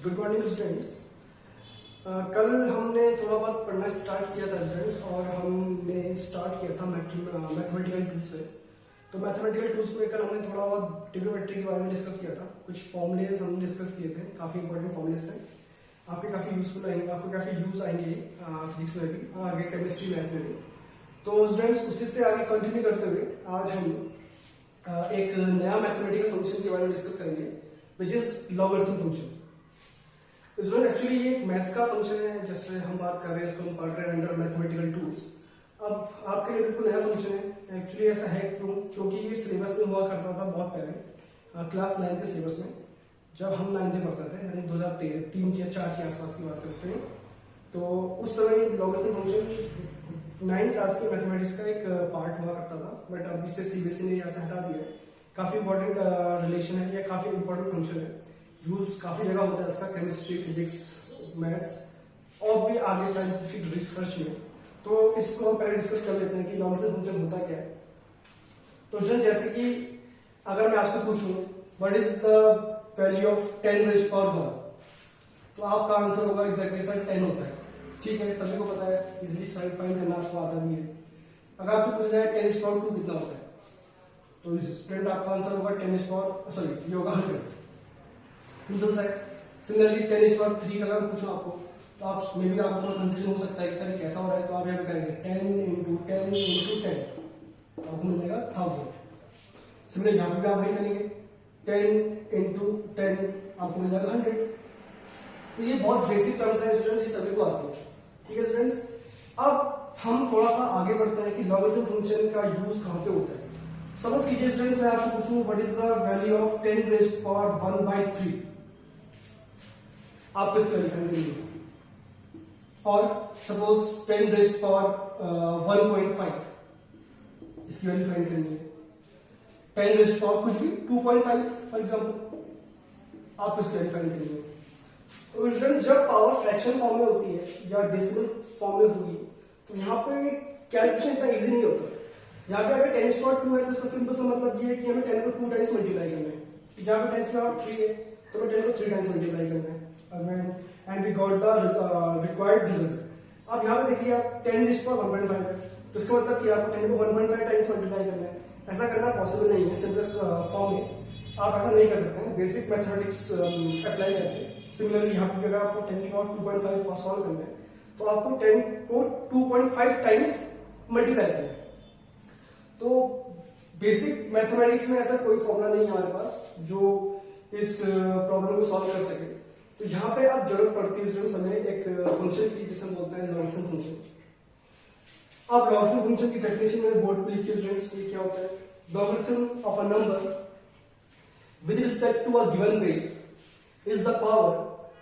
Good morning students. कल हमने थोड़ा बहुत पढ़ना स्टार्ट किया था स्टूडेंट्स, और हमने स्टार्ट किया था मैथमेटिकल टूल्स से। तो मैथमेटिकल टूल्स में कल हमने थोड़ा बहुत ट्रिग्नोमेट्री के बारे में डिस्कस किया था। कुछ फॉर्मूलेज हमने डिस्कस किए थे, काफ़ी इंपॉर्टेंट फॉर्मूलेज थे। आपके काफ़ी यूजफुल आएंगे, आपको काफ़ी यूज आएंगे फिजिक्स में भी, आगे केमिस्ट्री मैथ्स में भी। तो स्टूडेंट्स उसी से आगे कंटिन्यू करते हुए आज हम एक नया मैथमेटिकल फंक्शन के बारे में डिस्कस करेंगे, which is logarithm function. Student actually ये एक मैथ्स का फंक्शन है, जिससे हम बात कर रहे हैं, इसको हम पढ़ रहे हैं अंडर मैथमेटिकल टूल्स। अब आपके लिए बिल्कुल नया फंक्शन है। एक्चुअली ऐसा है क्योंकि ये सिलेबस में हुआ करता था बहुत पहले, क्लास 9 के सिलेबस में, जब हम 9th में पढ़ते थे, यानी 2003 या 4 के आसपास की बात करते हैं। तो उस समय लॉगरिथम फंक्शन 9th क्लास के मैथमेटिक्स का एक पार्ट हुआ करता था, बट अब इससे सीबीएसई ने यहाँ से हटा दिया है। काफी इंपॉर्टेंट रिलेशन है, या काफी इंपॉर्टेंट फंक्शन है, यूज काफी जगह होता है इसका, केमिस्ट्री, फिजिक्स, मैथ्स और भी आगे साइंटिफिक रिसर्च में। तो इसको हम पहले डिस्कस कर लेते हैं कि लॉगरिथम फंक्शन होता क्या है। तो जैसे कि अगर मैं आपसे पूछूं what is the value of 10 raise power 1, तो आपका आंसर होगा एग्जैक्टली सर 10 होता है। ठीक है, सभी को पता है, इजीली साइड फाइंड करना आपको आता भी है। अगर आपसे पूछा जाए 10 रेज़ पावर 2 कितना होता है, तो स्टूडेंट आपका आंसर होगा 10 रेज़ पावर, सॉरी ये होगा 100। सिंपल सा है। सिमिलरली 10 रेज़ पावर 3 का अगर पूछूं आपको, तो आप मे भी आपको थोड़ा कंफ्यूजन हो सकता है कि सर कैसा हो रहा है। तो आप यहाँ पे करेंगे 10 इंटू 10 इंटू 10, तो आपको मिल जाएगा 1000। सिमिलर यहाँ पे भी आप वही करेंगे, 10 इंटू 10 आपको मिल जाएगा 100। तो ये बहुत बेसिक टर्म्स है स्टूडेंट्स, ये सभी को आती है। ठीक है स्टूडेंट्स, अब हम थोड़ा सा आगे बढ़ते हैं कि लॉगरिथम फंक्शन का यूज कहाँ पे होता है। सपोज कीजिए स्टूडेंट्स, मैं आपको पूछूं what is the value of 10 raise power 1/3, आप किसको वेरीफाई करेंगे? और सपोज 10 रेज़ पावर 1.5, इसकी वैल्यू फाइंड करनी है। 10 रेज़ पावर कुछ भी 2.5 फॉर एग्जांपल, आप किसको वैल्यू फाइंड करेंगे? तो स्टूडेंट जब पावर फ्रैक्शन फॉर्म में होती है या डेसिमल फॉर्म में होगी, तो यहाँ पे कैलकुलेशन इतना इजी नहीं होता। यहाँ पे अगर 10 पावर 2 है तो इसका सिंपल सा मतलब ये है कि हमें 10 को 2 टाइम्स मल्टीप्लाई करना है। जहाँ पे 10 की पावर 3 है तो हमें 10 को 3 टाइम्स मल्टीप्लाई करना है, and we got the required result. अब यहाँ पे देखिए, आप 10 रेज़ पावर 1.5 है, तो इसका मतलब कि आपको 10 को 1.5 टाइम्स मल्टीप्लाई करना है। ऐसा करना पॉसिबल नहीं है सिंपलेस्ट फॉर्म में, आप ऐसा नहीं कर सकते हैं बेसिक मैथमेटिक्स अप्लाई करके। सिमिलरली यहाँ पे अगर आपको 10 की पावर 2.5 सॉल्व करना है, तो आपको 10 को 2.5 टाइम्स मल्टीप्लाई करना है। तो बेसिक मैथमेटिक्स में ऐसा कोई फॉर्मूला नहीं है हमारे पास जो इस प्रॉब्लम को सॉल्व कर सके। तो यहाँ पे अब जरूरत पड़ती है समय एक फंक्शन की, जिसे हम बोलते हैं लॉगरिथम फंक्शन। अब लॉगरिथम फंक्शन की डेफिनेशन मैंने बोर्ड पे लिखी है स्टूडेंट्स, ये क्या होता है? Logarithm of a number with respect to a given base is the power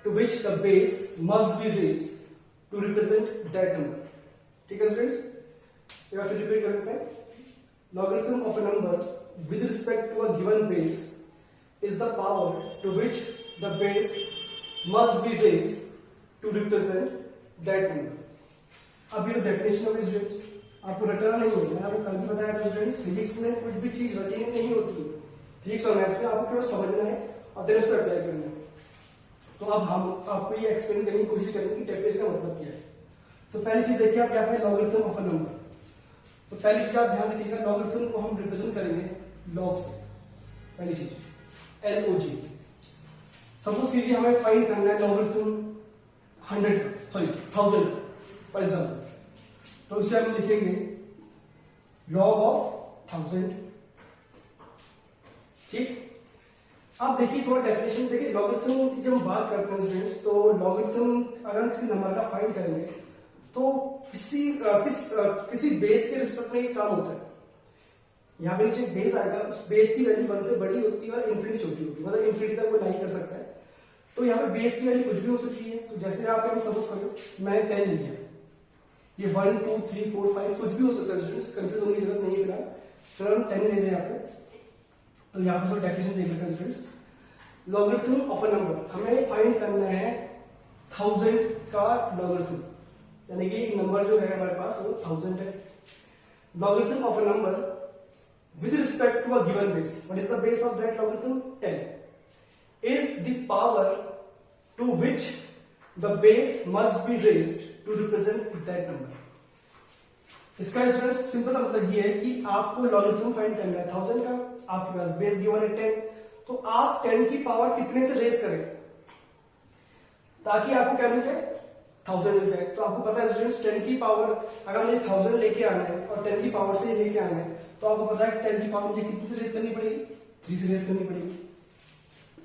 to which the base must be raised to represent that number. ठीक है स्टूडेंट्स, एक बार फिर रिपीट कर लेते हैं। Logarithm of a number with respect to a given base is the power to which the base must be raised to represent that number. अब ये definition of students आपको रटना नहीं है। मैंने आपको कल भी बताया था स्टूडेंट्स, फिजिक्स में कुछ भी चीज रटनी नहीं होती है। फिजिक्स और मैथ्स में आपको केवल समझना है और देन उसको अप्लाई करना है। तो अब हम आपको ये एक्सप्लेन करने की कोशिश करेंगे कि डेफिनेशन का मतलब क्या है। तो पहली चीज देखिए आप क्या है, लॉगरिथम ऑफ अ नंबर। तो पहली चीज आप ध्यान रखिएगा, लॉगरिथम को हम रिप्रेजेंट करेंगे लॉग से। पहली चीज LOG। सपोज कीजिए हमें फाइंड करना है लॉगरिथम 1000 फॉर एग्जाम्पल, तो इसे हम लिखेंगे लॉग ऑफ 1000। ठीक, आप देखिए थोड़ा डेफिनेशन देखिए। लॉगरिथम की जब हम बात करते हैं स्टूडेंट्स, तो लॉगरिथम अगर हम किसी नंबर का फाइंड करेंगे तो किसी बेस के रिस्पेक्ट में ये काम होता है। यहाँ पे नीचे बेस आएगा, उस बेस की वैल्यू 1 से बड़ी होती है और इन्फिनिटी छोटी होती है, मतलब इन्फिनिटी तक वो लाई कर सकता है। तो यहाँ पे बेस की वैल्यू कुछ भी हो सकती है। तो जैसे यहाँ पे हम सपोज करो मैंने 10 लिया, ये 1 2 3 4 5 कुछ भी हो सकता है स्टूडेंट्स, कंफ्यूज होने की जरूरत नहीं है फिलहाल। फिर हम 10 ले रहे हैं यहाँ पे। तो यहाँ पे डेफिनेशन देख लेते हैं students. Logarithm of a number, हमें फाइंड करना है 1000 का लॉगरिथम, यानी कि नंबर जो है हमारे पास वो 1000 है। Logarithm of a number with respect to a given base, what is the base of that logarithm? 10 is the power to which the base must be raised to represent that number. इसका students simple सा मतलब ये है कि आपको logarithm find करना है 1000 का, आपके पास बेस गिवन है 10, तो आप 10 की पावर कितने से रेज करें ताकि आपको क्या मिल जाए, 1000 मिल जाए। तो आपको पता है स्टूडेंट्स 10 की पावर अगर मुझे 1000 लेके आना है और 10 की पावर से लेके आना है, तो आपको पता है 10 की पावर मुझे कितनी से रेज करनी पड़ेगी, 3 से रेज करनी पड़ेगी।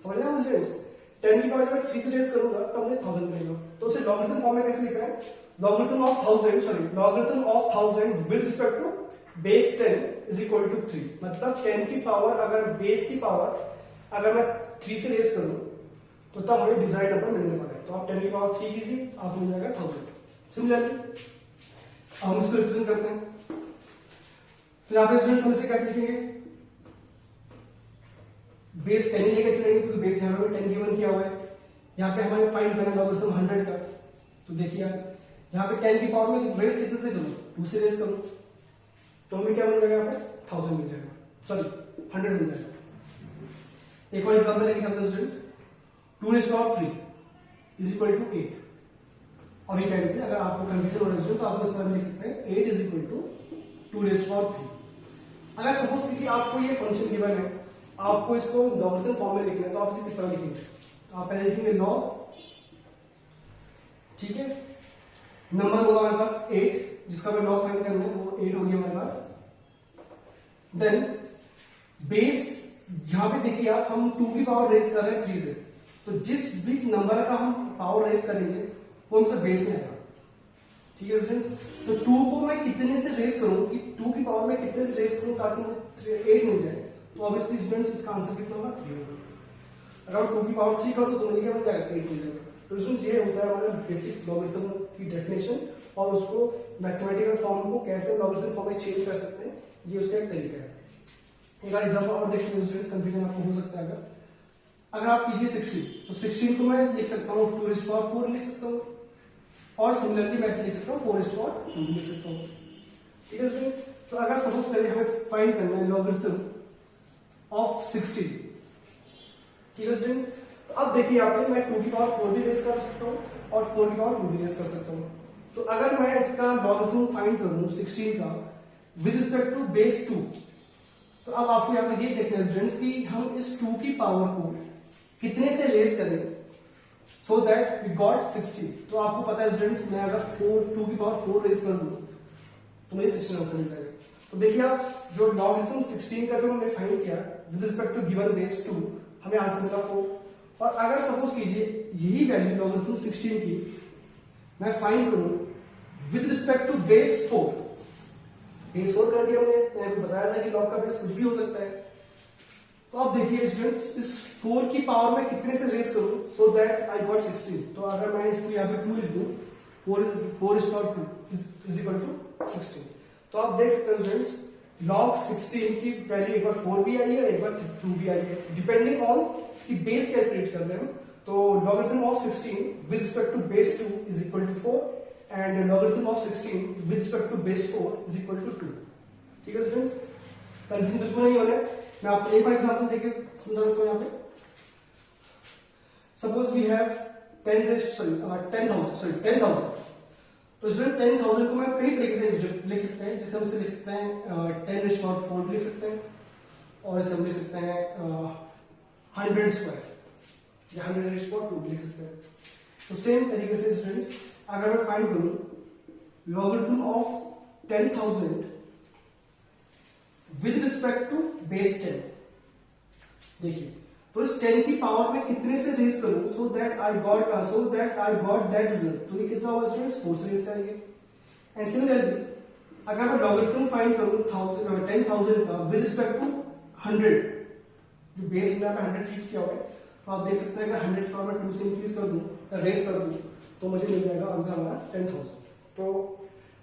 समझ रहे हैं स्टूडेंट्स, 10 की पावर जब मैं 3 से रेज करूंगा तब मुझे 1000 मिलेगा। तो उसे लॉगरिथम फॉर्म में कैसे लिख रहे हैं, logarithm of 1000 with respect to base 10 is equal to 3। मतलब 10 की पावर अगर बेस की पावर अगर मैं 3 से रेज करूं तो तब हमें डिजायर्ड नंबर मिलने वाला है। तो आप 10 की पावर 3 कीजिए, आपको मिल जाएगा 1000। सिमिलरली हम इसको रिप्रेजेंट करते हैं, तो यहां पे स्टूडेंट्स हम इसे कैसे लिखेंगे, बेस 10 ही लेकर चलेंगे क्योंकि बेस यहां पे 10 गिवन किया हुआ है। यहां पे हमें फाइंड करना है लॉगरिथम 100 का, तो देखिए आप यहाँ पे 10 की पावर में रेज कितने से करूं, 2 से रेज करूं, तो हमें क्या मिल जाएगा, यहाँ पे 1000 मिल जाएगा, सॉरी 100 मिल जाएगा। एक और एग्जांपल लेके चलते हैं students, 2 raise power 3 is equal to 8। और ये कैसे, अगर आपको कंफ्यूजन हो रहा है तो आप इस बारे में लिख सकते हैं 8 is equal to 2 raise power 3। अगर सपोज कीजिए आपको ये फंक्शन गिवन है, आपको इसको लॉगरिथम फॉर्म में लिखना है, तो आप इसे किस तरह लिखेंगे, तो आप पहले लिखेंगे लॉग, ठीक है, नंबर होगा हमारे पास 8 जिसका मैं लॉग फाइंड करना है, वो 8 हो गया हमारे पास। देन बेस, यहां पे देखिए आप हम 2 की पावर रेज कर रहे हैं 3 से, तो जिस भी नंबर का हम पावर रेज करेंगे वो हमसे बेस में आएगा, ठीक है स्टूडेंट्स। तो 2 को मैं कितने से रेज करूं, कि 2 की पावर में कितने से रेज करूं ताकि मुझे 8 मिल जाए, तो ऑब्वियसली स्टूडेंट्स इसका आंसर कितना होगा, 3 होगा। अगर 2 की पावर 3 करो तो मुझे क्या मिल जाएगा, 8 मिल जाएगा। तो स्टूडेंट्स ये होता है हमारा बेसिक लॉगरिथम की डेफिनेशन, और उसको मैथमेटिकल फॉर्म को कैसे लॉगरिथम फॉर्म में चेंज कर सकते हैं, ये उसका एक तरीका है। एक एग्जांपल और देखते हैं स्टूडेंट्स, कंफ्यूजन आपको हो सकता है। अगर आप कीजिए 16, तो 16 को मैं लिख सकता हूँ 2 रेज़ पावर 4 लिख सकता हूँ, और सिमिलरली मैं लिख सकता हूँ 4 रेज़ पावर 2 लिख सकता हूँ, ठीक है स्टूडेंट्स। तो अगर सपोज करें हमें फाइंड करना है लॉगरिथम ऑफ 16, ठीक है स्टूडेंट्स। तो अब देखिए यहाँ पे मैं 2 की पावर 4 भी रेज कर सकता हूँ और 4 की पावर 2 भी रेज कर सकता हूँ। तो अगर मैं इसका लॉगरिथम फाइंड करूँ 16 का विद रिस्पेक्ट टू बेस 2, तो अब आपको यहाँ पे ये देखना है स्टूडेंट्स कि हम इस 2 की पावर को कितने से रेज करें सो दैट वी गॉट 16। तो आपको पता है स्टूडेंट्स, मैं अगर 2 की पावर 4 रेज कर दूं तो मुझे 16 आंसर मिल जाएगा। तो देखिए आप जो लॉगरिथम 16 का जो हमने फाइंड किया with respect to given base 2, हमें आंसर मिला 4। और अगर सपोज कीजिए यही वैल्यू लॉगरिथम 16 की मैं फाइंड करूं with respect to base 4, base 4 कर दिया मैंने बताया था कि लॉग का बेस कुछ भी हो सकता है। तो अब देखिए स्टूडेंट्स, इस 4 की पावर में कितने से रेज करूं सो दैट आई गॉट 16। तो अगर मैं इसको यहाँ पे 2 लिख दूं, 4 is not 2 is equal to 16। तो आप देख सकते हैं स्टूडेंट्स, लॉग 16 की वैल्यू एक बार 4 भी आई है, एक बार 2 भी आई है, डिपेंडिंग ऑन कि बेस कैलकुलेट कर रहे हैं। तो logarithm of 16 with respect to base 2 is equal to 4 and logarithm of 16 with respect to base 4 is equal to 2। ठीक है स्टूडेंट्स, कंफ्यूजन बिल्कुल नहीं होना है। मैं आपको एक बार एग्जांपल देके समझा देता हूं। यहाँ पे सपोज वी हैव 10,000। तो स्टूडेंट 10,000 को मैं कई तरीके से लिख सकते हैं। जैसे हम इसे लिख सकते हैं 10 रेज़ पावर 4 लिख सकते हैं, और इसे हम लिख सकते हैं 100 स्क्वायर या 100 रेज़ पावर 2 लिख सकते हैं। तो सेम तरीके से स्टूडेंट्स, अगर मैं फाइंड करूं logarithm of 10,000 with respect to base 10, देखिए तो इस 10 की पावर में कितने से रेज करूं so that I got that result. तो ये कितना होगा स्टूडेंट्स, 4 से रेज करेंगे। एंड सिमिलरली अगर मैं लॉगरिथम फाइंड करूं 10,000 का विद रिस्पेक्ट टू 100, जो बेस में 100 फिट किया हुआ है, तो आप देख सकते हैं अगर 100 का मैं 2 से इंक्रीज कर दूं, रेज कर दूं, तो मुझे मिल जाएगा आंसर हमारा 10,000। तो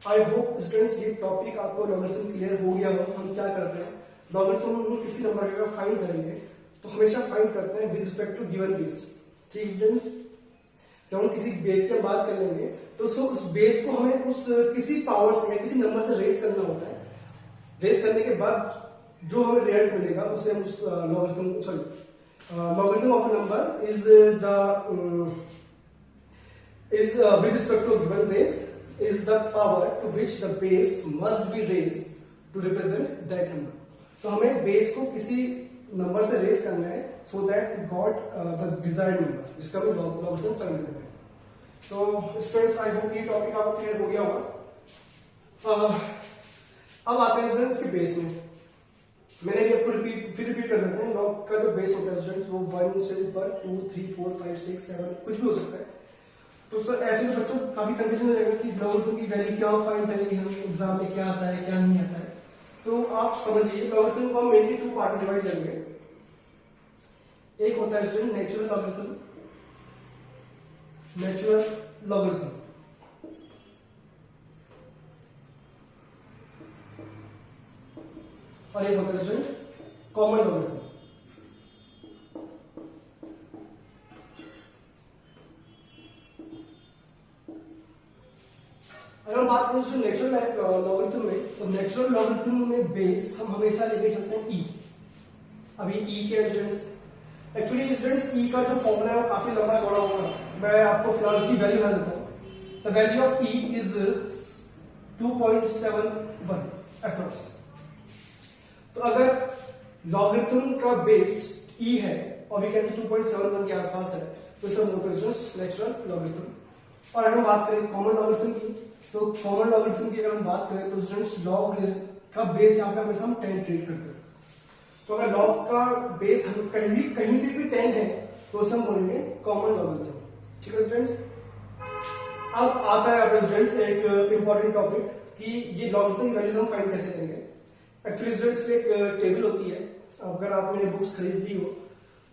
आई होप स्टूडेंट्स ये टॉपिक आपको लॉगरिथम क्लियर हो गया हो। हम क्या करते हैं, लॉगरिथम हम किसी नंबर का फाइंड करेंगे तो हमेशा फाइंड करते हैं with respect to given base. ठीक स्टूडेंट्स, जब हम किसी बेस की बात कर लेंगे तो उस बेस को हमें उस किसी पावर से या किसी नंबर से रेज करना होता है। रेज करने के बाद जो हमें रिजल्ट मिलेगा उसे हम उस logarithm of a number is the is with respect to a given base is the power to which the base must be raised to represent that number. तो हमें बेस को किसी नंबर से रेज करना है so that got the desired number, जिसका हमें logarithm find करना है. तो स्टूडेंट्स आई होप ये टॉपिक आपको क्लियर हो गया होगा. अब आते हैं स्टूडेंट्स के बेस में. मैंने भी आपको रिपीट कर देते हैं. लॉग का जो बेस होता है स्टूडेंट्स वो 1 से ऊपर 2 3 4 5 6 7 कुछ भी हो सकता है. तो सर ऐसे में बच्चों काफी कंफ्यूजन हो जाएगा कि लॉगरिथम की वैल्यू क्या फाइंड करेंगे हम, एग्जाम में क्या आता है क्या नहीं आता है. तो आप समझिए लॉगरिथम को हम मेनली 2 पार्ट में डिवाइड करेंगे. एक होता है स्टूडेंट नेचुरल लॉगरिथम, और एक होता है स्टूडेंट कॉमन लॉगरिथम. अगर हम बात करें नेचुरल लॉगरिथम में, तो नेचुरल लॉगरिथम में बेस हम हमेशा लेके चलते हैं ई. अभी ई के स्टूडेंट्स, एक्चुअली स्टूडेंट्स ई का जो फॉर्मूला है वो काफी लंबा चौड़ा होगा. मैं आपको फिलहाल उसकी वैल्यू बता देता हूं. The value of E is 2.71 approx. तो अगर लॉगरिथम का बेस ई है और वी कैन 2.71 के आसपास है तो इसे हम बोलते हैं नेचुरल लॉगरिथम. और अगर हम बात करें कॉमन लॉगरिथम की, तो कॉमन लॉगरिथम की अगर हम बात करें तो स्टूडेंट्स लॉग का बेस यहाँ पे हमेशा हम 10 ट्रीट करते हैं. तो अगर लॉग का बेस हम कहीं भी 10 है तो उसे हम बोलेंगे कॉमन लॉगरिथम. ठीक है स्टूडेंट्स. अब आता है आपके स्टूडेंट्स एक इंपॉर्टेंट टॉपिक कि ये लॉगरिथम की वैल्यूज हम फाइंड कैसे करेंगे. एक्चुअली स्टूडेंट्स एक टेबल होती है. अगर आपने बुक्स खरीद ली हो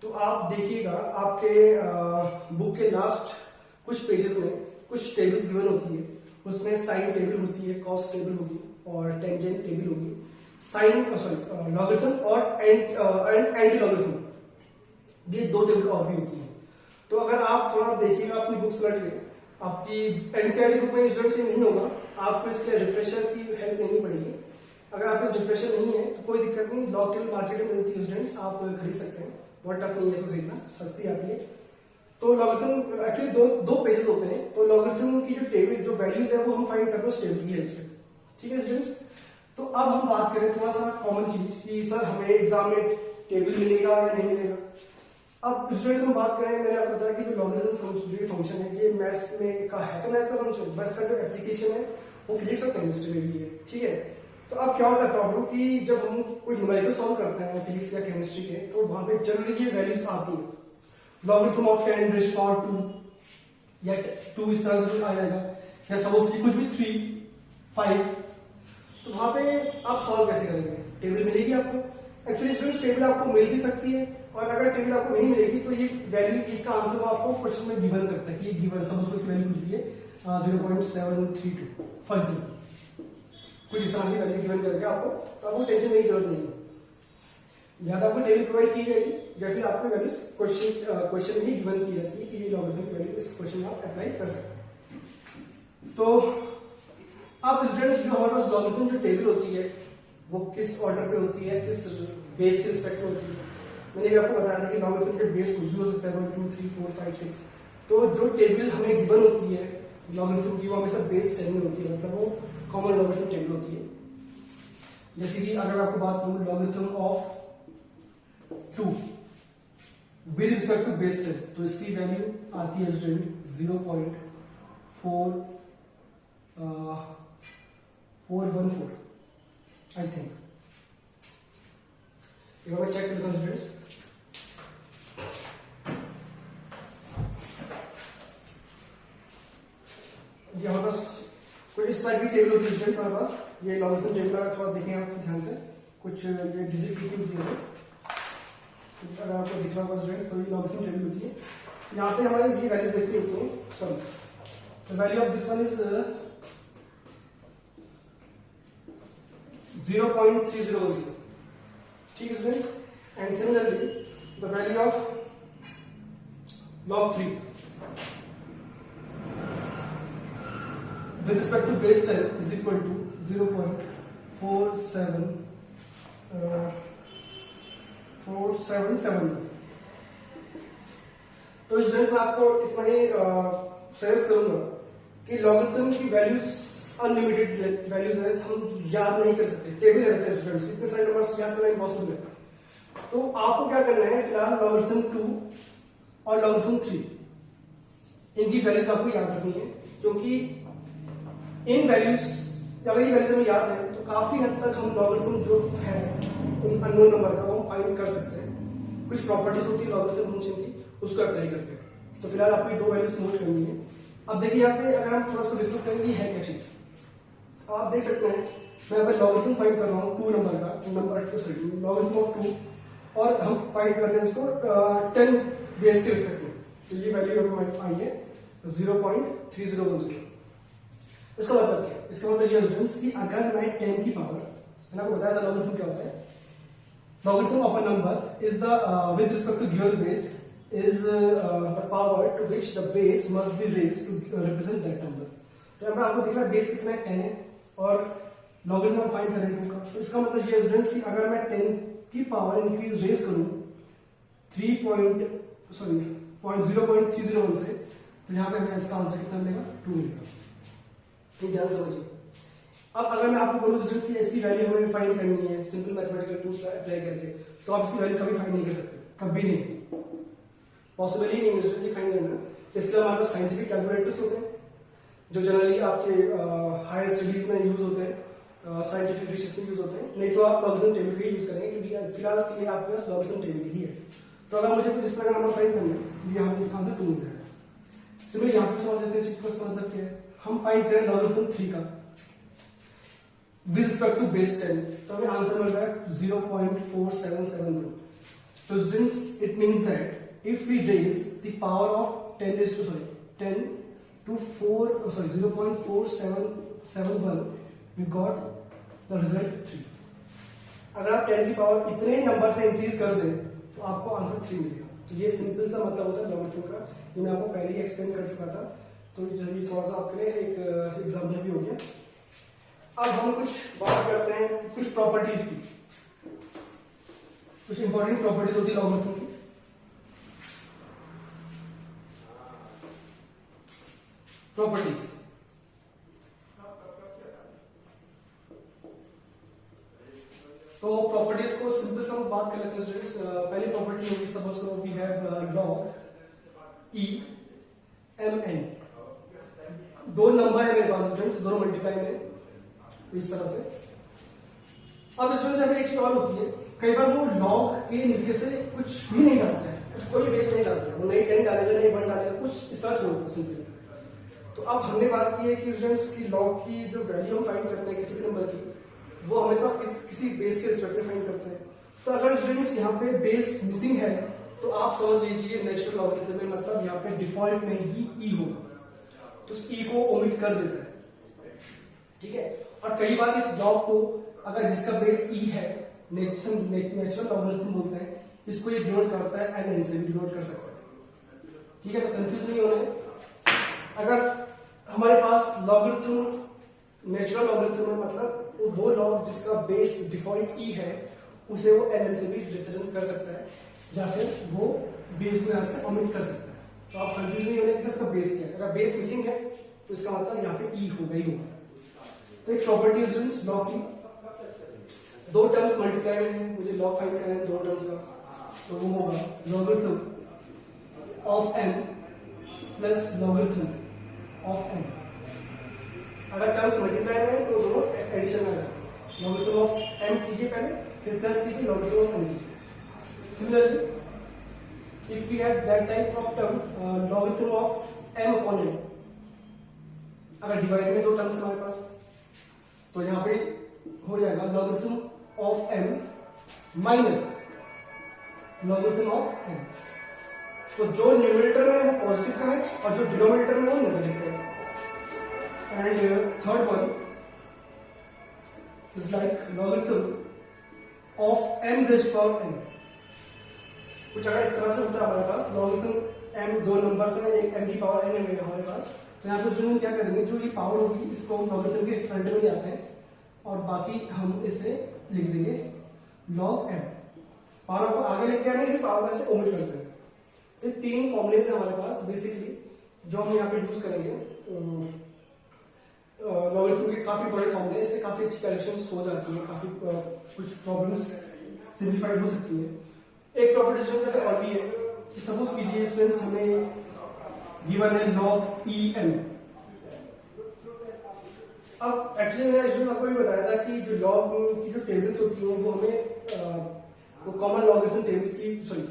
तो आप देखिएगा आपके बुक के लास्ट कुछ पेजेस में कुछ टेबल्स गिवन होती है. उसमें साइन टेबल होती है, कॉस टेबल होगी और टेंजेंट टेबल होगी. साइन लॉगरिथम और एंटी लॉगरिथम, ये 2 टेबल और भी होती है. तो अगर आप थोड़ा देखिएगा अपनी बुक्स पलट के, आपकी एनसीईआरटी बुक में स्टूडेंट्स नहीं होगा, आपको इसके लिए रिफ्रेशर की हेल्प लेनी पड़ेगी. अगर आप इस रिफ्रेशर नहीं है तो कोई दिक्कत नहीं, लॉग टेबल मार्केट में मिलती है स्टूडेंट्स, आप खरीद सकते हैं. बहुत टफ नहीं है इसको खरीदना, सस्ती आती है. तो लॉगरिथम एक्चुअली दो पेजेस होते हैं. तो लॉगरिथम की जो टेबल जो वैल्यूज है वो हम फाइंड करते हैं उस टेबल की हेल्प से. ठीक है स्टूडेंट्स. तो अब हम बात करें थोड़ा सा कॉमन चीज कि सर हमें एग्जाम में टेबल मिलेगा या नहीं मिलेगा. अब स्टूडेंट्स हम बात करें, मैंने आपको बताया कि जो लॉगरिथम जो फंक्शन है ये मैथ्स में का है. तो मैथ्स का फंक्शन, बस का जो एप्लीकेशन है वो फिजिक्स और केमिस्ट्री में भी है. ठीक है. तो अब क्या होता है प्रॉब्लम कि जब हम कोई न्यूमेरिकल सॉल्व करते हैं फिजिक्स या केमिस्ट्री के, तो वहां पे जनरली ये वैल्यूज आती है. लॉगरिथम ऑफ 10 रेज़ पावर 2 या 2 इस तरह से आ जाएगा, या सपोज कुछ भी 3 5. तो वहां पे आप सॉल्व कैसे करेंगे? टेबल मिलेगी आपको. एक्चुअली स्टूडेंट्स टेबल आपको मिल भी सकती है, और अगर टेबल आपको नहीं मिलेगी तो ये वैल्यू, इसका आंसर वो आपको क्वेश्चन में गिवन करता है कि ये गिवन सपोज इसकी वैल्यू कुछ भी है 0.732 फॉर एग्जांपल, कुछ इस तरह की वैल्यू गिवन करके आपको, तो आपको टेंशन लेने की जरूरत नहीं है. या तो आपको टेबल प्रोवाइड की जाएगी या फिर आपको वैल्यूज क्वेश्चन में ही गिवन की जाती है कि ये लॉगरिथम की वैल्यू इस क्वेश्चन में आप अप्लाई कर सकते हैं. तो अब स्टूडेंट्स जो हमारे पास लॉगरिथम जो टेबल होती है वो किस ऑर्डर पे होती है, किस बेस के रिस्पेक्ट में होती है. मैंने भी आपको बताया था कि लॉगरिथम के बेस कुछ भी हो सकता है 1 2 3 4 5 6. तो जो टेबल हमें गिवन होती है लॉगरिथम की वो हमेशा बेस 10 में होती है, मतलब वो कॉमन लॉगरिथम टेबल होती है. जैसे कि अगर आपको बात करूं logarithm of 2 with respect to base 10, तो इसकी वैल्यू आती है स्टूडेंट 0.414 आई थिंक. एक बार मैं चेक करता हूं स्टूडेंट्स. ये हमारे पास कुछ इस टाइप की टेबल होती है स्टूडेंट्स हमारे पास. ये लॉगरिथम टेबल का थोड़ा देखें आप ध्यान से, कुछ ये डिजिट लिखी होती है. अगर आपको दिख रहा होगा स्टूडेंट, तो ये लॉगरिथम टेबल होती है. यहाँ पे हमारी ये वैल्यूज देखनी होती है. Sorry, the value of this one is 0.3010. ठीक है students. And similarly the value of log 3 with respect to base 10 is equal to 0.477. तो इस में आपको इतना ही सजेस्ट करूंगा कि लॉगरिथम की वैल्यूज अनलिमिटेड वैल्यूज है, हम याद नहीं कर सकते, टेबल है बेटा स्टूडेंट्स, इतने सारे नंबर्स याद करना इम्पॉसिबल है। तो आपको क्या करना है, फिलहाल लॉगरिथम 2 और लॉगरिथम 3 इनकी वैल्यूज आपको याद रखनी है, क्योंकि इन वैल्यूज अगर ये वैल्यूज हमें याद है तो काफी हद तक हम लॉगरिथम जो है उन अननोन नंबर का वो हम फाइंड कर सकते हैं। कुछ प्रॉपर्टीज होती है लॉगरिथम फंक्शन की, उसको अप्लाई करके। तो फिलहाल आपको ये दो वैल्यूज नोट करनी है। अब देखिए यहाँ पे अगर हम थोड़ा सा डिस्कस करेंगे है क्या चीज, आप देख सकते हैं मैं यहाँ पे लॉगरिथम फाइंड कर रहा हूँ 2 नंबर का, नंबर सॉरी लॉगरिथम ऑफ 2, और हम फाइंड कर रहे हैं इसको 10 बेस के रिस्पेक्ट में। तो ये वैल्यू हमें आई है 0.3010। इसका मतलब क्या है? इसका मतलब ये स्टूडेंट्स कि अगर मैं 10 की पावर, मैंने आपको बताया था लॉगरिथम क्या होता है, logarithm of a number is the with respect to given base is the power to which the base must be raised to represent that number। तो यहाँ पर आपको दिख रहा है बेस कितना है 10 है, और लॉगरिथम हम फाइंड करेंगे उनका। तो इसका मतलब ये स्टूडेंट्स कि अगर मैं 10 की पावर इंक्रीज रेज करूं 0.301 से, तो यहाँ पे हमें इसका आंसर कितना मिलेगा 2 मिलेगा। तो ध्यान समझिए। अब अगर मैं आपको बोलूं स्टूडेंट्स कि इसकी वैल्यू हमें फाइंड करनी है सिंपल मैथमेटिकल टूल्स अप्लाई करके, तो आप इसकी वैल्यू कभी फाइंड नहीं कर सकते, कभी नहीं, पॉसिबल ही नहीं है स्टूडेंट्स फाइंड करना। इसके लिए हमारे पास साइंटिफिक कैलकुलेटर्स होते हैं जो जनरली आपके हायर स्टडीज में यूज होते हैं, साइंटिफिक रिसर्च में यूज होते हैं, नहीं तो आप लॉगरिथम टेबल का ही यूज करेंगे, क्योंकि फिलहाल के लिए आपके पास लॉगरिथम टेबल ही है। तो अगर मुझे कुछ इस तरह का नंबर फाइंड करना है तो ये हमें इसका आंसर 2 मिल जाएगा। सिंपली यहाँ पे समझ लेते हैं इसका मतलब क्या है। हम फाइंड करें लॉगरिथम 3 का विद रिस्पेक्ट टू बेस 10, तो हमें आंसर मिल रहा है 0.4771। तो students it means that if we raise the power of 10 to 0.4771, we got the result 3। अगर आप 10 की पावर इतने नंबर से इंक्रीज कर दें तो आपको आंसर 3 मिलेगा। तो ये सिंपल सा मतलब होता है लॉगरिथम का, ये मैं आपको पहले ही एक्सप्लेन कर चुका था, तो ये थोड़ा सा आपके लिए एक एग्जाम्पल भी हो गया। अब हम कुछ बात करते हैं कुछ प्रॉपर्टीज की, कुछ इंपॉर्टेंट प्रॉपर्टीज होती है लॉगरिथम की। प्रॉपर्टीज तो प्रॉपर्टीज को सिंपल से हम बात कर लेते हैं स्टूडेंट्स। पहली प्रॉपर्टी होगी, सपोज करो we have log E M N, दो नंबर है मेरे पास स्टूडेंट्स, दोनों मल्टीप्लाई में इस तरह से। अब स्टूडेंट्स हमें एक चीज और होती है, कई बार वो लॉग के नीचे से कुछ भी नहीं डालता है, कुछ कोई बेस नहीं डालता है, वो नहीं 10 डालेगा नहीं 1 डालेगा, कुछ इस तरह छोड़ता सिंपली। तो अब हमने बात की है कि स्टूडेंट्स की लॉग की जो वैल्यू हम फाइंड करते हैं किसी भी नंबर की, वो हमेशा किसी बेस के रिस्पेक्ट में फाइंड करते हैं। तो अगर स्टूडेंट्स यहाँ पे बेस मिसिंग है तो आप समझ लीजिए नेचुरल लॉगरिथम में मतलब यहाँ पे डिफॉल्ट में ही ई होगा, तो इस ई को ओमिट कर देता है, ठीक है। और कई बार इस लॉग को अगर जिसका बेस ई है, नेचुरल लॉगरिथम बोलते हैं, इसको ये डिनोट करता है एन से भी डिनोट कर सकता है, ठीक है। तो कंफ्यूज नहीं होना है। अगर हमारे पास लॉगरिथम नेचुरल लॉगरिथम है मतलब वो लॉग जिसका बेस डिफॉल्ट ई है उसे वो एन से भी रिप्रेजेंट कर सकता है, या फिर वो बेस को यहाँ से ओमिट कर सकता है। तो आप कंफ्यूज नहीं होने कि इसका बेस क्या है। अगर बेस मिसिंग है तो इसका मतलब यहाँ पे ई होगा ही होगा। तो एक प्रॉपर्टी स्टूडेंट्स लॉग की, दो टर्म्स मल्टीप्लाई में है, मुझे लॉग फाइंड करना है दो टर्म्स का, तो वो होगा logarithm of M plus logarithm of N. अगर टर्म्स मल्टीप्लाई में है तो दोनों एडिशन में है, लॉगरिथम ऑफ एम कीजिए पहले, फिर प्लस कीजिए लॉगरिथम ऑफ एन कीजिए। Similarly if we have that type of term logarithm of M upon N, अगर डिवाइड में दो टर्म्स हमारे पास, तो यहाँ पे हो जाएगा logarithm of M minus logarithm of N. तो जो न्यूमरेटर में है वो पॉजिटिव का है और जो डिनोमिनेटर में वो नेगेटिव का है। And third one is like logarithm of M raised power N. कुछ अगर इस तरह से होता है हमारे पास, लॉगरिथम एम दो नंबर्स हैं, एक एम की पावर एन है हमारे पास, तो यहाँ पे स्टूडेंट क्या करेंगे, जो ये पावर होगी इसको हम लॉगरिथम के फ्रंट में ले आते हैं और बाकी हम इसे लिख देंगे लॉग एम। पावर को आगे लेके आने की पावर से ओमिट करते हैं। तो तीन फॉर्मुलेज है हमारे पास बेसिकली, जो हम यहाँ पे यूज करेंगे लॉगरिथम के काफी बड़े फॉर्मूले, इससे काफी अच्छी कैलकुलेशंस हो जाती है, काफी कुछ प्रॉब्लम्स सिंप्लीफाइड हो सकती है। एक प्रॉपर्टी अगर और भी है कि सपोज कीजिए स्टूडेंट्स हमें गिवन है log en। अब एक्चुअली मैंने इसमें आपको ये बताया था कि जो लॉग की जो टेबल्स होती हैं वो हमें वो कॉमन लॉगरिथम टेबल की सॉरी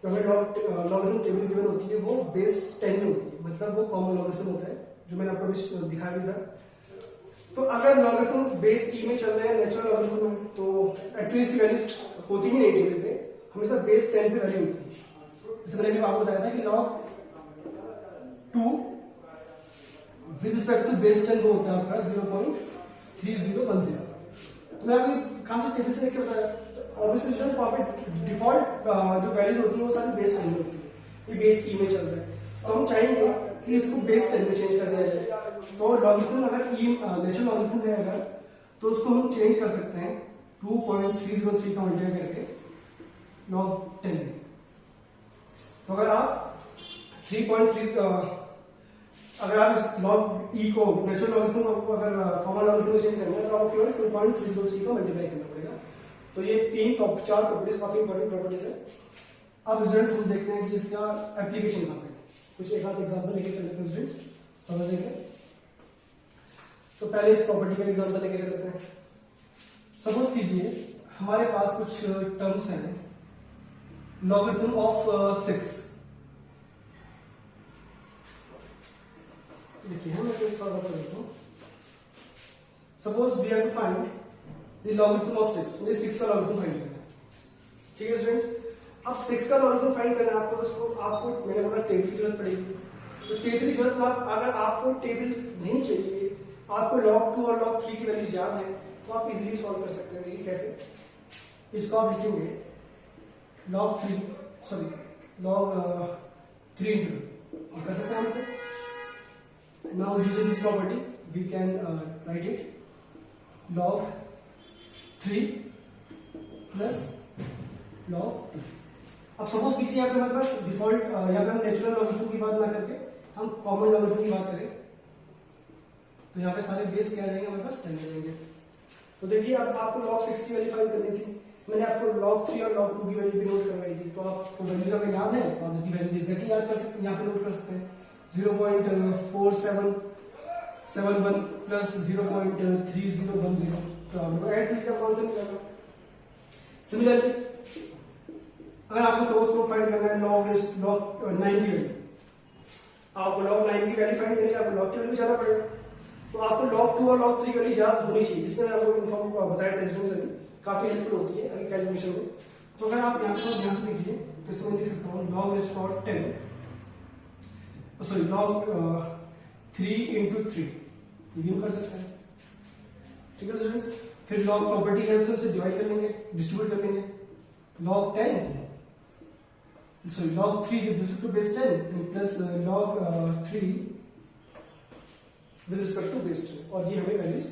तो हमें लॉगरिथम टेबल गिवन होती है वो बेस 10 में होती है, मतलब वो कॉमन लॉगरिथम होता है जो मैंने आपको अभी दिखाया भी था। तो अगर लॉगरिथम बेस ई में चल रहे हैं नेचुरल लॉगरिथम में, तो एक्चुअली इसकी वैल्यूज होती ही नहीं टेबल पे, हमेशा बेस 10 पे वैल्यू होती है। जैसे मैंने आपको बताया था कि log 2 with respect to base 10 वो होता है आपका 0.3010। तो मैं अभी कहां से टेबल से देख के बताया, ऑब्वियसली स्टूडेंट वहां पे डिफॉल्ट जो वैल्यूज होती है वो सारी बेस 10 में होती है, ये बेस ई में चल रहा है। तो हम चाहेंगे कि इसको बेस 10 में चेंज कर दिया जाए। तो लॉगरिथम अगर ई नेचुरल लॉगरिथम है अगर, तो उसको हम चेंज कर सकते हैं 2.303 का मल्टीप्लाई करके log 10 में। तो अगर आप 3.3 अगर आप इस log e को नेचुरल लॉगरिथम को अगर कॉमन लॉगरिथम में चेंज करना है तो आपको केवल 2.303 का मल्टीप्लाई करना पड़ेगा। तो ये चार प्रॉपर्टीज काफी इंपॉर्टेंट प्रॉपर्टीज है। अब रिजल्ट्स हम देखते हैं कि इसका एप्लीकेशन कहां पे, कुछ एक आध एग्जांपल लेके चलते हैं स्टूडेंट्स, समझेंगे। तो पहले इस प्रॉपर्टी का एग्जांपल लेके चलते हैं। सपोज कीजिए हमारे पास कुछ टर्म्स हैं, लॉगरिथम ऑफ 6। देखिए मैं सॉल्व कर देता हूं। Suppose we have to find the logarithm of 6, मुझे 6 का लॉगरिथम फाइंड करना है। ठीक है स्टूडेंट्स, अब 6 का लॉगरिथम फाइंड करना है आपको, तो उसको आपको मैंने बोला टेबल की जरूरत पड़ेगी। तो टेबल की जरूरत अगर आपको टेबल नहीं चाहिए, आपको log 2 और log 3 की वैल्यूज याद है, तो आप इजीली सॉल्व कर सकते हैं। देखिए कैसे, इसको आप लिखेंगे log 3 कर सकते हैं हम इसे। Now using this property we can write it log 3 plus log 2। अब सपोज कीजिए यहाँ पे हमारे पास डिफॉल्ट यहाँ पे हम नेचुरल लॉगरिथम की बात ना करके हम कॉमन लॉगरिथम की बात करें, तो यहाँ पे सारे बेस क्या रहेंगे हमारे पास 10 रहेंगे। तो देखिए अब आपको log 6 की वैल्यू फाइंड करनी थी, मैंने आपको log 3 और log 2 की वैल्यू भी नोट करवाई थी। तो आपको वैल्यूज अगर याद है तो आप इसकी वैल्यूज एग्जैक्टली याद कर सकते हैं, यहाँ पे नोट कर सकते हैं 0.4771 प्लस 0.3010। तो आपको ऐड कीजिए कौन सा निकलेगा। सिमिलरली अगर आपको सपोज को फाइंड करना है log 9 की वैल्यू, आपको log 9 की वैल्यू फाइंड करने के लिए आपको log की वैल्यू जाना पड़ेगा। तो आपको log 2 और log 3 की वैल्यू याद होनी चाहिए, इसमें मैंने आपको इन्फॉर्म बताया था इसमें से काफी हेल्पफुल होती है अगर कैलकुलेशन में। तो अगर आप यहाँ पर ध्यान से देखिए तो इसमें लिख सकता हूँ log 10 सॉरी log 3 into 3, ये भी हम कर सकते हैं। ठीक है स्टूडेंट्स, फिर log प्रॉपर्टी की हेल्प से डिवाइड कर लेंगे, डिस्ट्रीब्यूट कर लेंगे log 10 sorry log 3 with respect to base 10 and plus log 3 with respect to base 10, और ये हमें वैल्यूज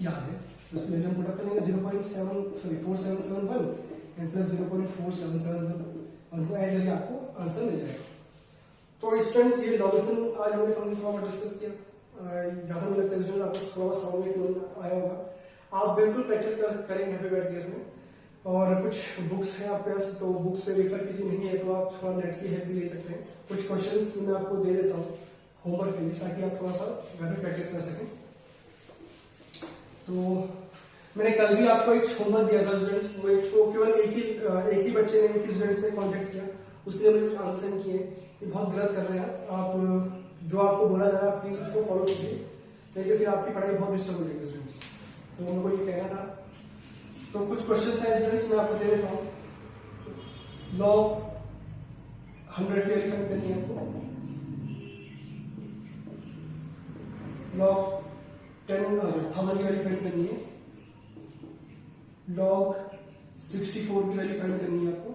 याद है। तो इसमें हम पुट करेंगे 4771 एंड प्लस 0.4771 और उनको ऐड करके आपको आंसर मिल जाएगा। तो स्टूडेंट्स ये लॉगरिथम आज हमने फंक्शन थोड़ा डिस्कस किया, ज्यादा मुझे लगता है स्टूडेंट्स आपको थोड़ा साउंड में आया होगा। आप बिल्कुल प्रैक्टिस करेंगे यहाँ पे बैठ के इसमें, और कुछ बुक्स हैं आपके पास तो बुक से रेफर कीजिए, नहीं है तो आप थोड़ा नेट की हेल्प भी ले सकते हैं। कुछ क्वेश्चंस मैं आपको दे देता हूँ होमवर्क के लिए ताकि आप थोड़ा सा घर में प्रैक्टिस कर सकें। तो मैंने कल भी आपको एक होमवर्क दिया था स्टूडेंट्स, तो केवल एक ही बच्चे ने, एक ही स्टूडेंट्स ने कॉन्टेक्ट किया, उसने मुझे कुछ आंसर नहीं किए, ये बहुत गलत कर रहे हैं आप। जो आपको बोला जा रहा है प्लीज उसको फॉलो कीजिए, नहीं तो फिर आपकी पढ़ाई बहुत डिस्टर्ब हो जाएगी स्टूडेंट्स। तो उनको ये कहना था। तो कुछ क्वेश्चंस हैं स्टूडेंट्स मैं आपको दे देता हूँ। log 100 की वैल्यू फाइंड करनी है आपको, log 10,000 की वैल्यू फाइंड करनी है, log 64 की वैल्यू फाइंड करनी है आपको,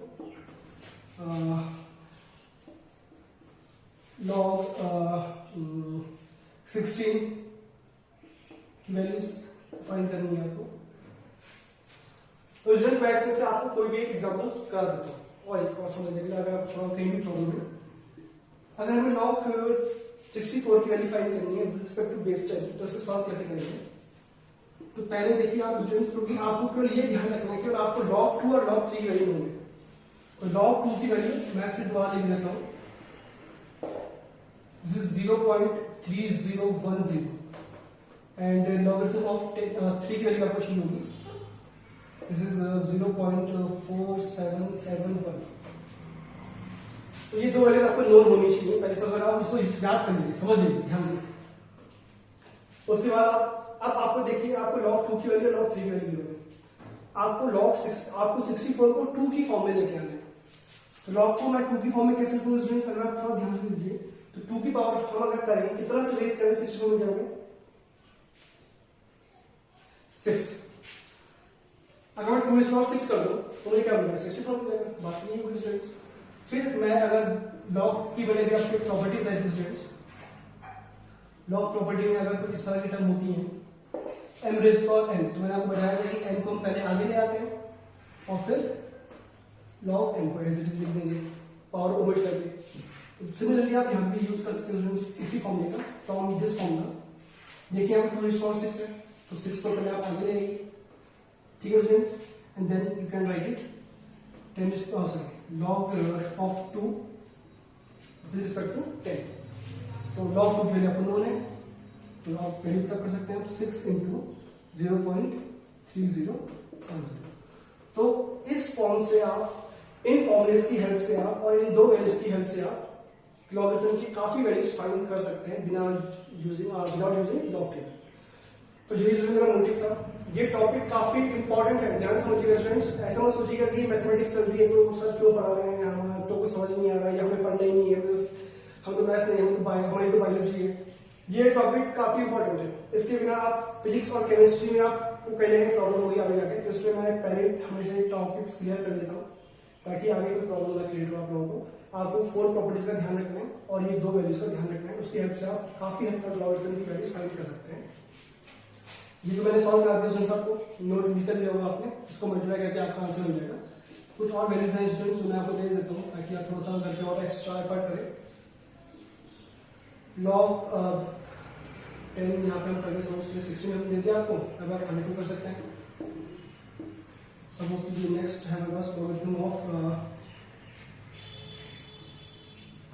log 16 की वैल्यूज फाइंड करनी है आपको। तो रिजल्ट मैं इसमें से आपको कोई भी एक एग्जांपल करा देता हूँ और एक और समझने के लिए अगर आप थोड़ा कहीं भी प्रॉब्लम है। अगर हमें लॉग 64 की वैल्यू फाइंड करनी है विद रिस्पेक्ट टू बेस 10 तो इसे सॉल्व कैसे करेंगे? तो पहले देखिए आप स्टूडेंट्स, क्योंकि आपको केवल ये ध्यान रखना है कि आपको log 2 और log 3 वैल्यू होंगे। तो log 2 की वैल्यू मैं फिर दोबारा लिख देता हूँ, this is 0.3010 and logarithm of 3 की वैल्यू आपको चाहिए होगी, दिस इज 0.4771। तो ये दो वैल्यूज आपको नोन होनी चाहिए। पहले सबसे आप इसको याद कर लीजिए, समझ लीजिए ध्यान से। उसके बाद अब आपको देखिए, आपको log 2 की वैल्यू log 3 की वैल्यू होगी। आपको 64 को 2 की फॉर्म में लेके आना है। तो log 2 मैं 2 की फॉर्म में कैसे लिखूंगा स्टूडेंट्स? अगर आप थोड़ा ध्यान से दीजिए तो 2 की पावर हम अगर करें कितना से रेस करें 64 में जाओगे 6। अगर मैं 2 6 कर दूं तो ये क्या मिलेगा? 64 हो जाएगा। बात नहीं होगी स्टूडेंट्स। फिर मैं अगर log की वैल्यू आपकी प्रॉपर्टी बताई थी स्टूडेंट्स, लॉग प्रॉपर्टी में अगर कुछ इस तरह की टर्म होती है m रेज़ पावर n, तो मैंने आपको बताया था कि m को हम पहले आगे ले आते हैं और फिर log n को एज इट इज लिख देंगे पावर ओमिट करके। सिमिलरली आप यहाँ पे यूज कर सकते हो इसी फॉर्मूले का, फ्रॉम दिस फॉर्मूला। देखिए यहाँ पे 2 रेज़ पावर 6 है, तो 6 को पहले आप आगे ले आइए, ठीक है students, and then you can write it 10 raise power log of 2 with respect to 10। तो log 2 की वैल्यू आपको नोन है, तो आप वैल्यू पुट कर सकते हैं 6 इंटू 0.3010। तो इस फॉर्म से आप, इन फॉर्मूलेस की हेल्प से आप और इन दो वैल्यूज की हेल्प से आप लॉगरिथम की काफी वैल्यूज फाइंड कर सकते हैं विदाउट यूजिंग log 10। तो यही जो मेरा मोटिव था। ये टॉपिक काफी इंपॉर्टेंट है, ध्यान समझिएगा स्टूडेंट्स। ऐसा मत सोचिएगा कि मैथमेटिक्स चल रही है तो सर क्यों पढ़ा रहे हैं, हमारा तो कुछ समझ नहीं आ रहा है या हमें पढ़ना ही नहीं है, हम तो मैथ्स नहीं, हमारी तो बायोलॉजी है। ये टॉपिक काफी इंपॉर्टेंट है, इसके बिना आप फिजिक्स और केमिस्ट्री में आपको कहीं ना कहीं प्रॉब्लम होगी आगे जाके। तो इसलिए मैं पहले हमेशा ये टॉपिक्स क्लियर कर देता हूँ ताकि आगे कोई प्रॉब्लम ना क्रिएट हो आप लोगों को। आपको 4 प्रॉपर्टीज का ध्यान रखना है और ये 2 वैल्यूज का ध्यान रखना है, उसकी हेल्प से आप काफी हद तक लॉगरिथम की वैल्यूज फाइंड कर सकते हैं। ये जो मैंने सॉल्व करा दिया स्टूडेंट्स, आपको नोट निकल लिया होगा आपने, इसको मल्टीप्लाई करके आपका आंसर मिल जाएगा। कुछ और वैल्यूज हैं स्टूडेंट्स जो मैं आपको दे देता हूँ ताकि आप थोड़ा सा करके और एक्स्ट्रा एफर्ट करें। log 10 यहाँ पे हम करके समझ 16 हम दे दिया आपको, अब आप 32 कर सकते हैं। सपोज टू नेक्स्ट है हमारे पास लॉगरिथम ऑफ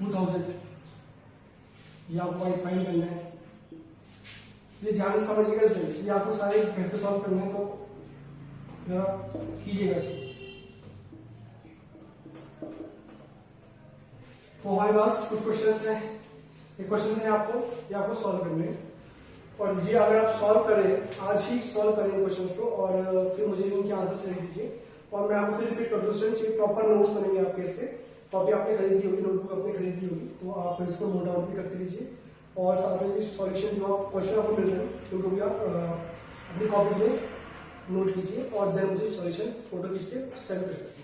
2000, ये आपको फाइंड करना है। ये ध्यान से समझिएगा स्टूडेंट्स, ये आपको सारे घर पे सॉल्व करना है, तो जरा कीजिएगा इसको। तो हमारे पास कुछ क्वेश्चंस हैं, ये क्वेश्चंस हैं आपको, ये आपको सॉल्व करने हैं। और ये अगर आप सॉल्व करें, आज ही सॉल्व करें क्वेश्चंस को और फिर मुझे इनके आंसर सेंड कीजिए। और मैं आपको फिर रिपीट कर दूं स्टूडेंट्स, ये प्रॉपर नोट्स बनेंगे आपके इसके। कॉपी आपने खरीदी होगी, नोटबुक आपने खरीदी होगी, तो आप इसको नोट आउट भी करते लीजिए और साथ में सॉल्यूशन जो आप क्वेश्चन आपको मिल रहे हैं उनको भी आप अपनी कॉपीज में नोट कीजिए और देन मुझे सॉल्यूशन फोटो खींच के सेंड कर सकते हैं।